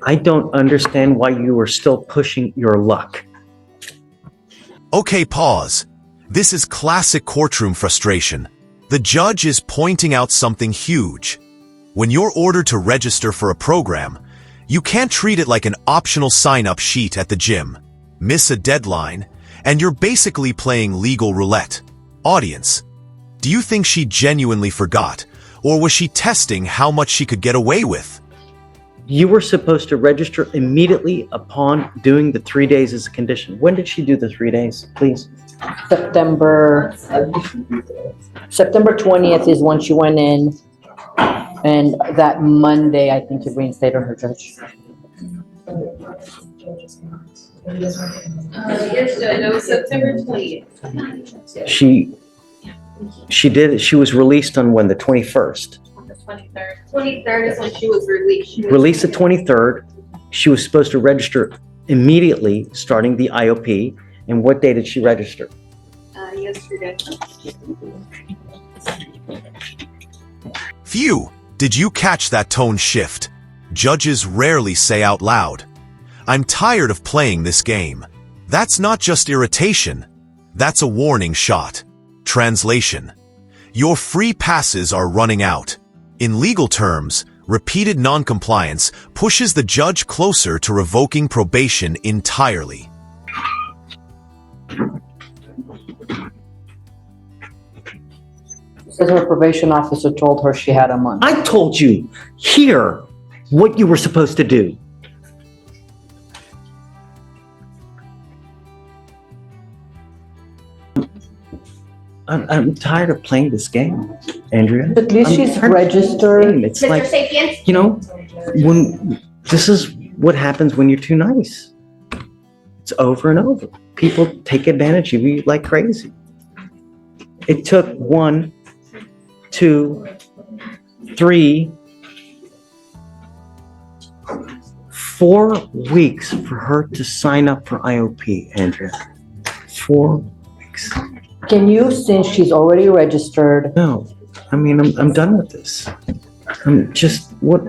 I don't understand why you are still pushing your luck. Okay, pause. This is classic courtroom frustration. The judge is pointing out something huge. When you're ordered to register for a program, you can't treat it like an optional sign-up sheet at the gym. Miss a deadline, and you're basically playing legal roulette. Audience, do you think she genuinely forgot, or was she testing how much she could get away with? You were supposed to register immediately upon doing the 3 days as a condition. When did she do the 3 days, please? September 20th is when she went in, and that Monday, I think, you reinstated her, Judge. Yes, Judge, it was September 20th. She was released on when, the 21st? The 23rd. 23rd is when she was released. Released the 23rd. She was supposed to register immediately, starting the IOP. And what day did she register? Yesterday. Phew! Did you catch that tone shift? Judges rarely say out loud, "I'm tired of playing this game." That's not just irritation. That's a warning shot. Translation: your free passes are running out. In legal terms, repeated noncompliance pushes the judge closer to revoking probation entirely. Says her probation officer told her she had a month. I told you here what you were supposed to do. I'm tired of playing this game, Andrea. At least she's registered. It's like, you know, when this is what happens when you're too nice. It's over and over. People take advantage of you like crazy. It took 1, 2, 3, 4 weeks for her to sign up for IOP, Andrea. 4 weeks. Can you, since she's already registered? No, I mean, I'm done with this. I'm just, what?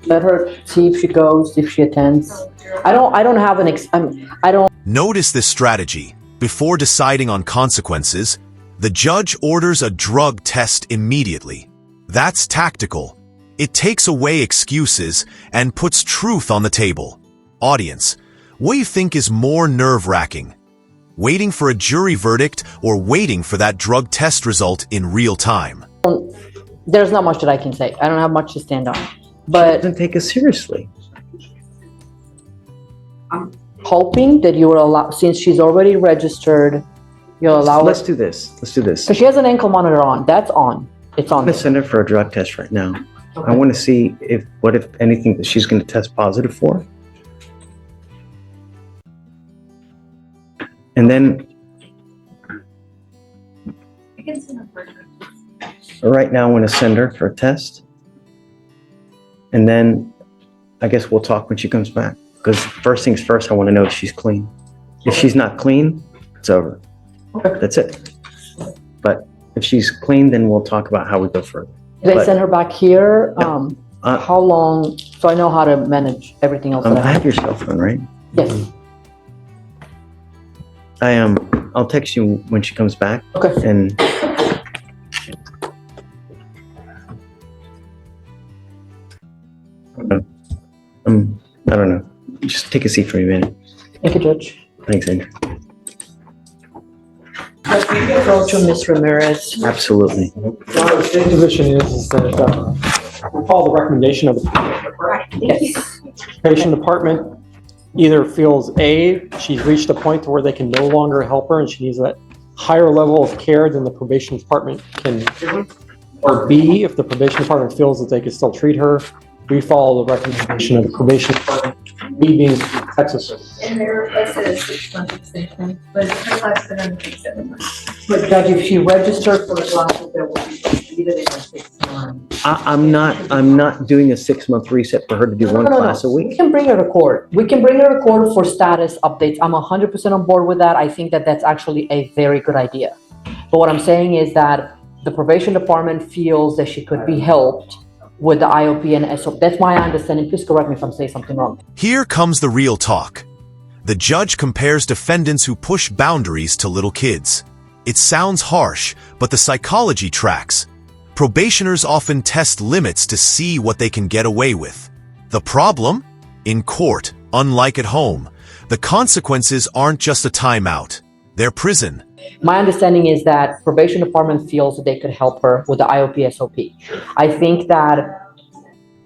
Let her see if she goes, if she attends. I don't have an I don't. Notice this strategy. Before deciding on consequences, the judge orders a drug test immediately. That's tactical. It takes away excuses and puts truth on the table. Audience, what do you think is more nerve-wracking? Waiting for a jury verdict or waiting for that drug test result in real time? There's not much that I can say. I don't have much to stand on. But She doesn't take us seriously. I'm hoping that you will allow, since she's already registered, you'll allow Let's her. do this. Let's do this. Because she has an ankle monitor on. That's on. It's on. I'm gonna send her for a drug test right now. Okay. I want to see if anything that she's going to test positive for. And then I can send her for right now, I want to send her for a test. And then I guess we'll talk when she comes back. Because first things first, I want to know if she's clean. If she's not clean, it's over. Okay. That's it. But if she's clean, then we'll talk about how we go further. Did I But- send her back here? Yeah. How long? So I know how to manage everything else. I That I have have. your cell phone, right? Yes. I'll text you when she comes back. Okay. And I don't know. Just take a seat for me a minute. Thank you, Judge. Thanks, Andrew. Go to Ms. Ramirez. Absolutely. The state position is that we follow the recommendation of the Yes. probation department. Either feels A, she's reached a point to where they can no longer help her and she needs that higher level of care than the probation department can give her. Or B, if the probation department feels that they can still treat her, we follow the recommendation of the probation department. B being Texas. And there was a 6-month extension, but her last been under 7 months. But Judge, if she registered for the classes, that will be completed in 6 months. I'm not doing a 6-month reset for her to do one class a We week. can bring her to court. We can bring her to court for status updates. I'm 100% on board with that. I think that that's actually a very good idea. But what I'm saying is that the probation department feels that she could be helped with the IOP and SOP. That's my understanding. Please correct me if I'm saying something wrong. Here comes the real talk. The judge compares defendants who push boundaries to little kids. It sounds harsh, but the psychology tracks. Probationers often test limits to see what they can get away with. The problem? In court, unlike at home, the consequences aren't just a timeout. They're prison. My understanding is that probation department feels that they could help her with the IOP SOP. I think that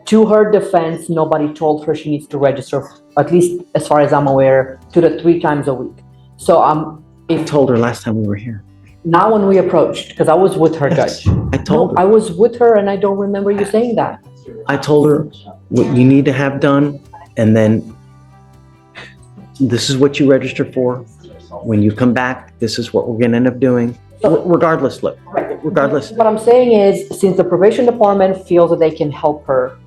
to her defense, nobody told her she needs to register, at least as far as I'm aware, 2 to 3 times a week. So I told her last time we were here. now when we approached, because I was with her, Yes, Judge. I told her. I was with her and I don't remember you saying that. I told her what you need to have done, and then this is what you register for. When you come back, this is what we're gonna end up doing. Regardless, look, regardless. What I'm saying is, since the probation department feels that they can help her,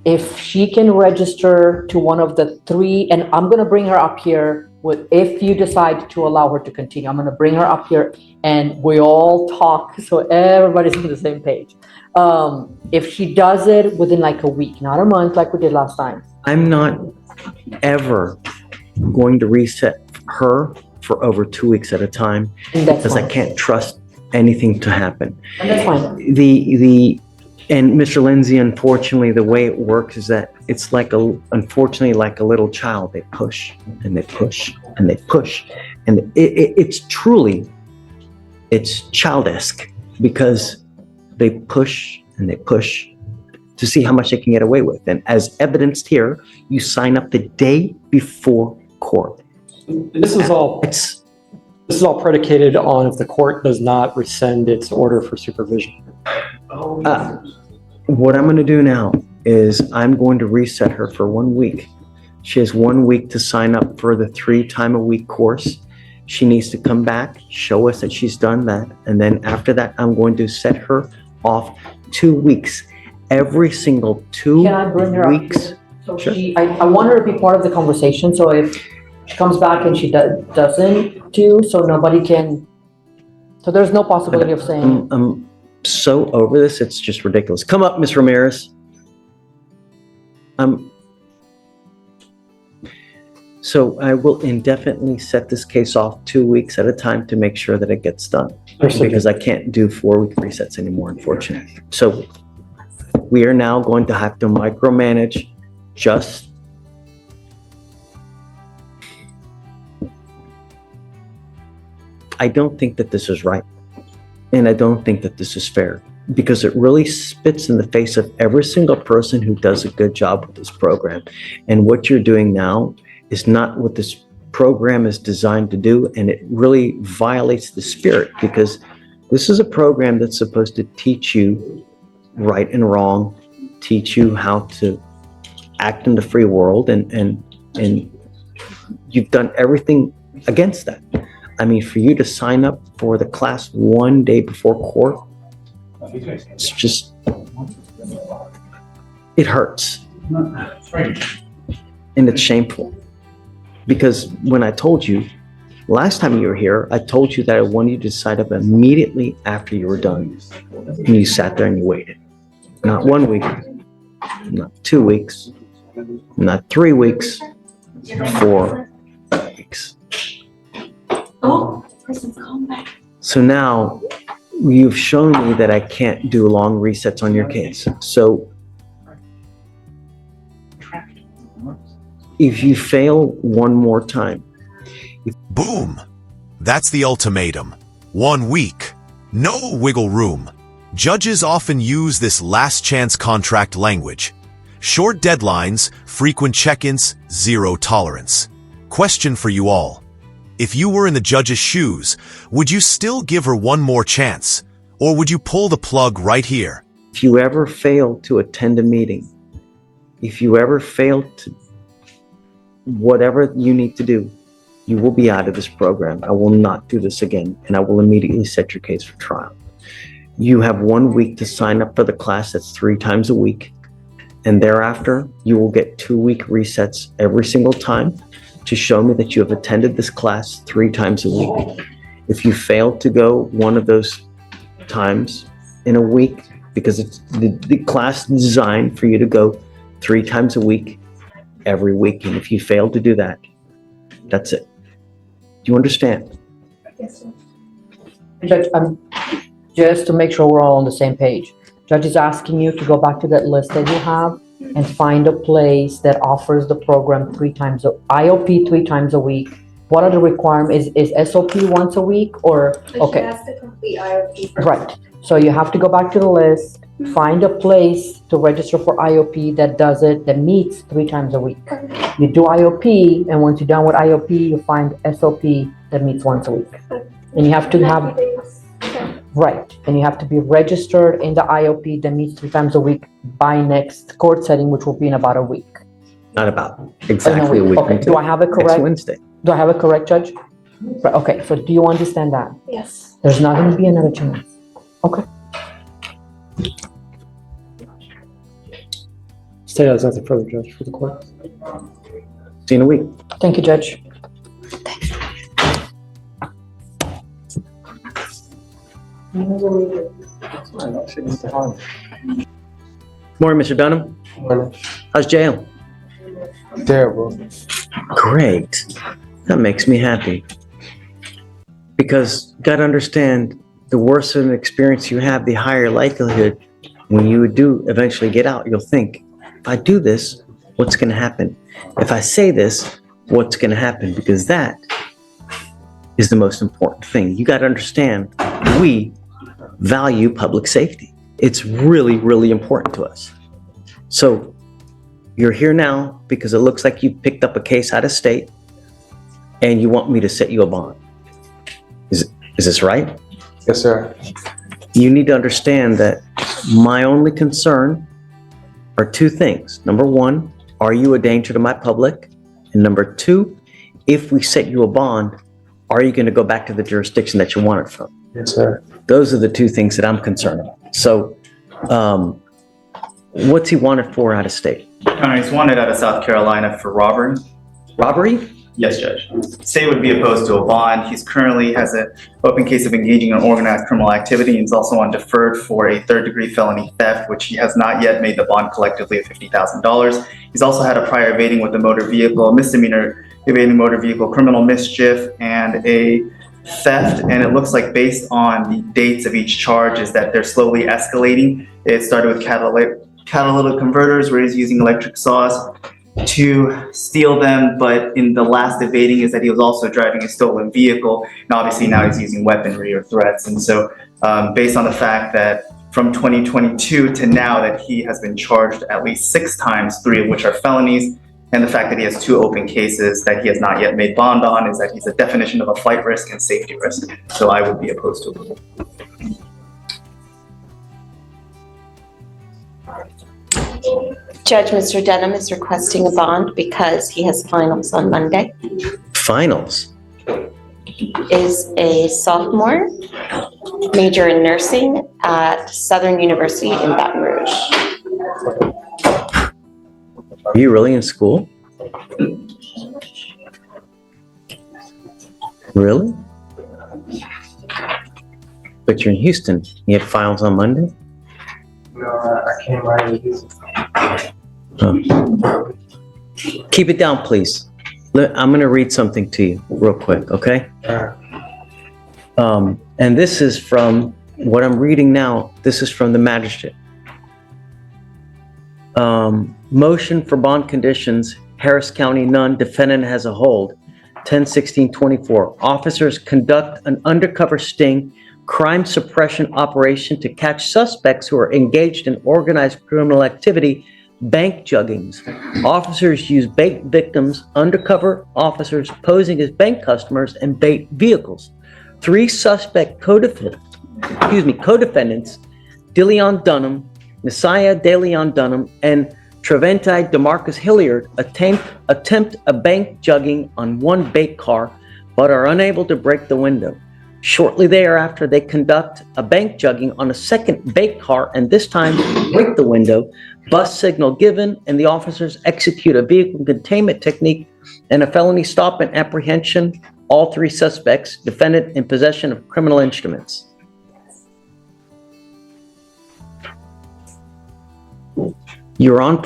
if she can register to one of the 3, and I'm gonna bring her up here with, if you decide to allow her to continue, I'm gonna bring her up here and we all talk so everybody's on the same page. If she does it within like a week, not a month like we did last time. I'm not ever going to reset her for over 2 weeks at a time And that's because I fine. can't trust anything to happen. And that's fine. And Mr. Lindsay, unfortunately, the way it works is that it's unfortunately like a little child. They push and they push and they push. And it's childish because they push and they push to see how much they can get away with. And as evidenced here, you sign up the day before court. This is all predicated on if the court does not rescind its order for supervision. What I'm going to do now is I'm going to reset her for 1 week. She has 1 week to sign up for the 3-time-a-week course. She needs to come back, show us that she's done that. And then after that, I'm going to set her off 2 weeks. Every single 2 Can I bring her up weeks. here? So Sure. I want her to be part of the conversation. So if she comes back and she doesn't do, so nobody can, so there's no possibility of saying, I'm so over this, it's just ridiculous. Come up, Miss Ramirez. So I will indefinitely set this case off 2 weeks at a time to make sure that it gets done. Because I can't do 4-week resets anymore, unfortunately. So we are now going to have to micromanage just I don't think that this is right. And I don't think that this is fair because it really spits in the face of every single person who does a good job with this program. And what you're doing now is not what this program is designed to do. And it really violates the spirit because this is a program that's supposed to teach you right and wrong, teach you how to act in the free world. And you've done everything against that. I mean, for you to sign up for the class 1 day before court, it's just, it hurts. And it's shameful. Because when I told you, last time you were here, I told you that I wanted you to sign up immediately after you were done. And you sat there and you waited. Not 1 week, not 2 weeks, not 3 weeks, 4 weeks. Oh, person's calling back. So now you've shown me that I can't do long resets on your case. So if you fail one more time. Boom! That's the ultimatum. 1 week. No wiggle room. Judges often use this last chance contract language. Short deadlines, frequent check-ins, zero tolerance. Question for you all. If you were in the judge's shoes, would you still give her one more chance? Or would you pull the plug right here? If you ever fail to attend a meeting, if you ever fail to whatever you need to do, you will be out of this program. I will not do this again, and I will immediately set your case for trial. You have 1 week to sign up for the class that's 3 times a week, and thereafter, you will get 2-week resets every single time to show me that you have attended this class 3 times a week. If you fail to go one of those times in a week, because it's the class is designed for you to go 3 times a week, every week. And if you fail to do that, that's it. Do you understand? Yes, sir. Judge, just to make sure we're all on the same page, Judge is asking you to go back to that list that you have and find a place that offers the program IOP 3 times a week. What are the requirements? Is SOP once a week or, But she okay, has to complete IOP first. right. So you have to go back to the list, find a place to register for IOP that does it, that meets 3 times a week. You do IOP, and once you're done with IOP, you find SOP that meets once a week. And you have to have, 90 days. Okay. right, and you have to be registered in the IOP that meets 3 times a week by next court setting, which will be in about a week. Not about exactly a week. Okay, do I have it Next correct? Wednesday. Do I have it correct, Judge? Right, okay, so do you understand that? Yes. There's not gonna be another chance. Okay. State has nothing further, Judge, for the court. See you in a week. Thank you, Judge. Morning, Mr. Dunham. How's jail? Terrible. Great. That makes me happy. Because you gotta understand, the worse of an experience you have, the higher likelihood when you do eventually get out, you'll think, if I do this, what's gonna happen? If I say this, what's gonna happen? Because that is the most important thing. You gotta understand, we value public safety. It's really, really important to us. So you're here now because it looks like you picked up a case out of state and you want me to set you a bond. Is this right? Yes, sir. You need to understand that my only concern are 2 things. Number 1, are you a danger to my public? And number 2, if we set you a bond, are you going to go back to the jurisdiction that you wanted from? Yes, sir. Those are the 2 things that I'm concerned about. So, what's he wanted for out of state? He's wanted out of South Carolina for robbery. Robbery? Yes, Judge. State would be opposed to a bond. He's currently has an open case of engaging in organized criminal activity. He's also on deferred for a 3rd-degree felony theft, which he has not yet made the bond collectively of $50,000. He's also had a prior evading with a motor vehicle, a misdemeanor evading motor vehicle, criminal mischief, and a theft. And it looks like based on the dates of each charge is that they're slowly escalating. It started with catalytic converters where he's using electric saws to steal them, but in the last evading is that he was also driving a stolen vehicle, and obviously now he's using weaponry or threats. And so based on the fact that from 2022 to now that he has been charged at least 6 times, 3 of which are felonies, and the fact that he has 2 open cases that he has not yet made bond on, is that he's a definition of a flight risk and safety risk. So I would be opposed to it. Judge, Mr. Denham is requesting a bond because he has finals on Monday. Finals. Is a sophomore, major in nursing at Southern University in Baton Rouge. Are you really in school? Really? But you're in Houston. You have finals on Monday? No, I came right in this. Oh. Keep it down, please. I'm going to read something to you real quick, okay? And this is from what I'm reading now. This is from the magistrate. Motion for bond conditions, Harris County, none. Defendant has a hold. 10/16/24. Officers conduct an undercover sting crime suppression operation to catch suspects who are engaged in organized criminal activity, bank juggings. Officers use bait victims, undercover officers posing as bank customers, and bait vehicles. 3 suspect co-defendants, DeLeon Dunham, Messiah DeLeon Dunham, and Treventi DeMarcus Hilliard attempt a bank jugging on 1 bait car, but are unable to break the window. Shortly thereafter, they conduct a bank jugging on a 2nd bait car, and this time break the window. Bus signal given, and the officers execute a vehicle containment technique and a felony stop and apprehension. All 3 suspects, defendant in possession of criminal instruments. You're on